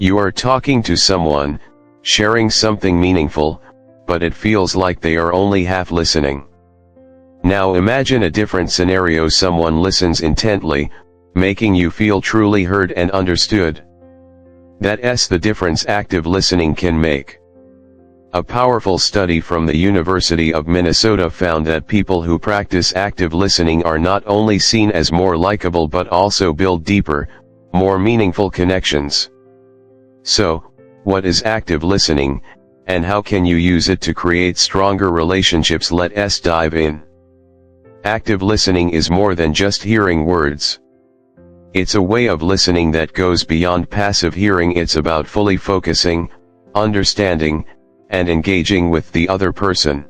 You are talking to someone, sharing something meaningful, but it feels like they are only half listening. Now imagine a different scenario: someone listens intently, making you feel truly heard and understood. That's the difference active listening can make. A powerful study from the University of Minnesota found that people who practice active listening are not only seen as more likable but also build deeper, more meaningful connections. So, what is active listening, and how can you use it to create stronger relationships? Let's dive in. Active listening is more than just hearing words. It's a way of listening that goes beyond passive hearing. It's about fully focusing, understanding, and engaging with the other person.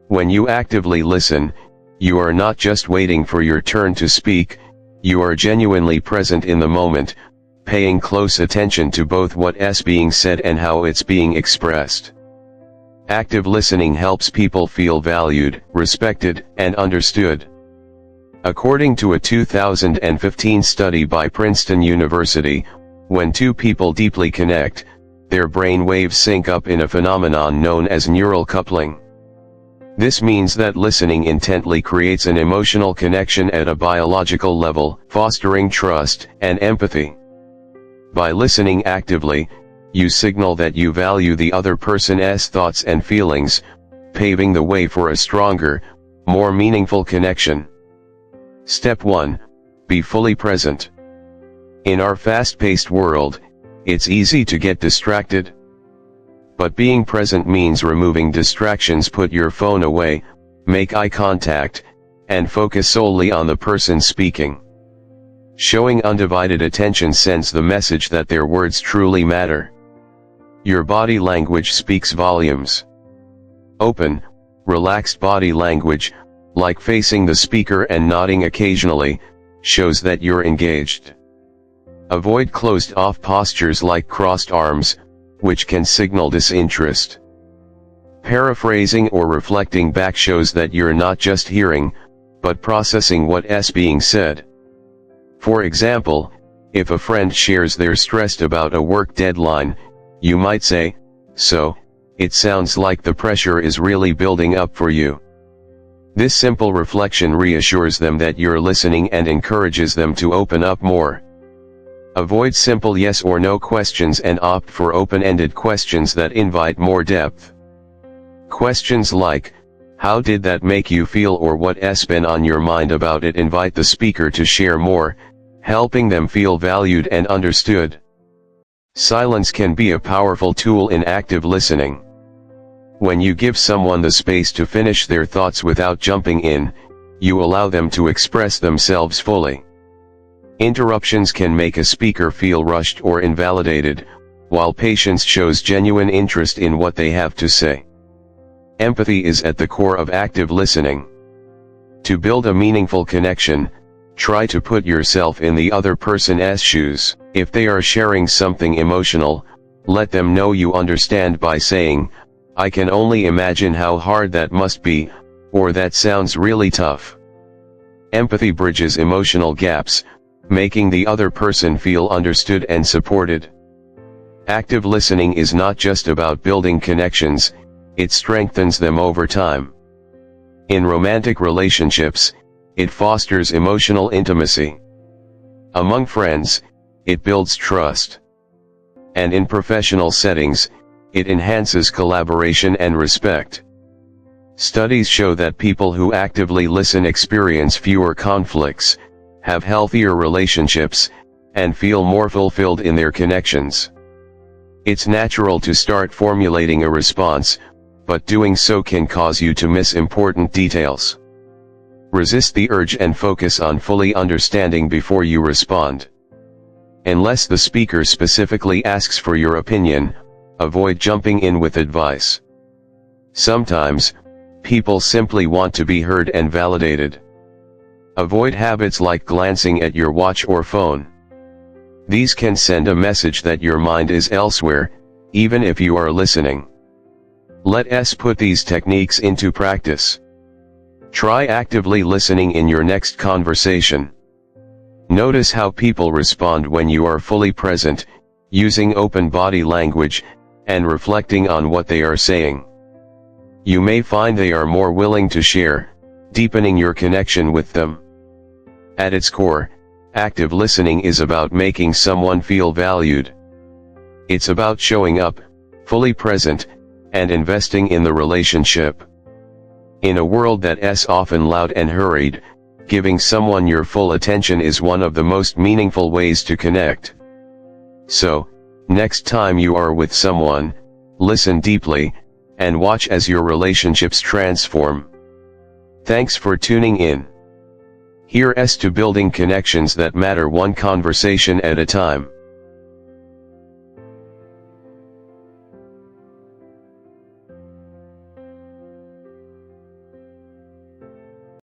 When you actively listen, you are not just waiting for your turn to speak, you are genuinely present in the moment, paying close attention to both what's being said and how it's being expressed. Active listening helps people feel valued, respected, and understood. According to a 2015 study by Princeton University, when two people deeply connect, their brain waves sync up in a phenomenon known as neural coupling. This means that listening intently creates an emotional connection at a biological level, fostering trust and empathy. By listening actively, you signal that you value the other person's thoughts and feelings, paving the way for a stronger, more meaningful connection. Step 1. Be fully present. In our fast-paced world, it's easy to get distracted. But being present means removing distractions. Put your phone away, make eye contact, and focus solely on the person speaking. Showing undivided attention sends the message that their words truly matter. Your body language speaks volumes. Open, relaxed body language, like facing the speaker and nodding occasionally, shows that you're engaged. Avoid closed-off postures like crossed arms, which can signal disinterest. Paraphrasing or reflecting back shows that you're not just hearing, but processing what's being said. For example, if a friend shares they're stressed about a work deadline, you might say, "So, it sounds like the pressure is really building up for you." This simple reflection reassures them that you're listening and encourages them to open up more. Avoid simple yes or no questions and opt for open-ended questions that invite more depth. Questions like, "How did that make you feel?" or "What's been on your mind about it?" invite the speaker to share more, helping them feel valued and understood. Silence can be a powerful tool in active listening. When you give someone the space to finish their thoughts without jumping in, you allow them to express themselves fully. Interruptions can make a speaker feel rushed or invalidated, while patience shows genuine interest in what they have to say. Empathy is at the core of active listening. To build a meaningful connection, try to put yourself in the other person's shoes. If they are sharing something emotional, let them know you understand by saying, "I can only imagine how hard that must be," or "That sounds really tough." Empathy bridges emotional gaps, making the other person feel understood and supported. Active listening is not just about building connections, it strengthens them over time. In romantic relationships, it fosters emotional intimacy. Among friends, it builds trust. And in professional settings, it enhances collaboration and respect. Studies show that people who actively listen experience fewer conflicts, have healthier relationships, and feel more fulfilled in their connections. It's natural to start formulating a response, but doing so can cause you to miss important details. Resist the urge and focus on fully understanding before you respond. Unless the speaker specifically asks for your opinion, avoid jumping in with advice. Sometimes, people simply want to be heard and validated. Avoid habits like glancing at your watch or phone. These can send a message that your mind is elsewhere, even if you are listening. Let's put these techniques into practice. Try actively listening in your next conversation. Notice how people respond when you are fully present. using open body language, and reflecting on what they are saying. You may find they are more willing to share, deepening your connection with them. At its core, active listening is about making someone feel valued. It's about showing up, fully present, and investing in the relationship. In a world that's often loud and hurried, giving someone your full attention is one of the most meaningful ways to connect. So, next time you are with someone, listen deeply, and watch as your relationships transform. Thanks for tuning in. Here's to building connections that matter, one conversation at a time.